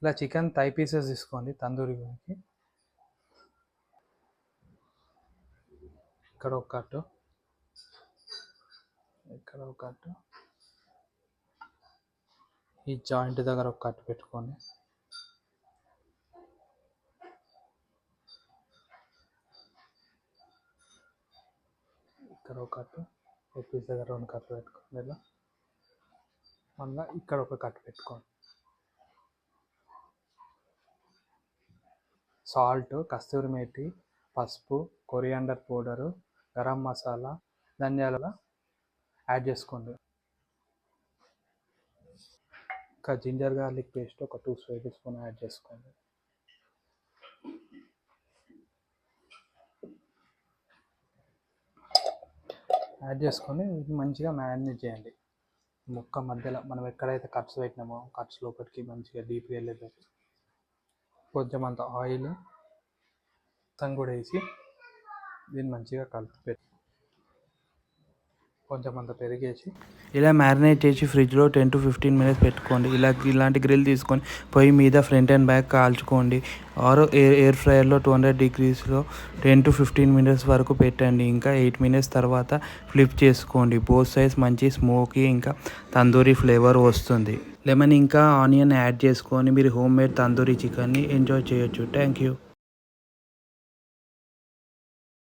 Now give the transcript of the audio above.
ఇలా chicken thigh pieces తీసుకోండి తందూరికి. ఇక్కడ ఒక కట్టు, ఇక్కడ ఒక కట్టు, ఈ జాయింట్ దగ్గర ఒక కట్టు పెట్టుకోండి. ఇక్కడ ఒక కట్టు, ఒక పీస్ దగ్గర 2 కట్లు పెట్టుకోండి. ఇలా మళ్ళీ ఇక్కడ ఒక కట్టు పెట్టుకోండి. సాల్ట్, కస్తూరి మేతి, పసుపు, కొరియాండర్ పౌడరు, గరం మసాలా, ధనియాల యాడ్ చేసుకోండి. ఇంకా జింజర్ గార్లిక్ పేస్ట్ ఒక 2 టేబుల్ స్పూన్ యాడ్ చేసుకోండి. యాడ్ చేసుకొని మంచిగా మ్యారినేట్ చేయండి. ముక్క మధ్యలో మనం ఎక్కడైతే కట్స్ పెట్టినామో కట్స్ లోపలికి మంచిగా డీప్గా వెళ్ళేటట్టు కొంచెం అంత ఆయిల్ కూడా వేసి దీన్ని మంచిగా కలిపి పెట్టి కొంచెం అంత పెరిగేసి ఇలా మ్యారినేట్ చేసి ఫ్రిడ్జ్లో 10 to 15 minutes పెట్టుకోండి. ఇలాంటి గ్రిల్ తీసుకొని పొయ్యి మీద ఫ్రంట్ అండ్ బ్యాక్ కాల్చుకోండి. ఆర్ ఎయిర్ ఫ్రైయర్లో 200 degreesలో 10 to 15 minutes వరకు పెట్టండి. ఇంకా 8 minutes తర్వాత ఫ్లిప్ చేసుకోండి. బోత్ సైడ్స్ మంచి స్మోకీ ఇంకా తందూరి ఫ్లేవర్ వస్తుంది. లెమన్ ఇంకా ఆనియన్ యాడ్ చేసుకొని మీరు హోమ్ మేడ్ తందూరి చికెన్ని ఎంజాయ్ చేయొచ్చు. Thank you.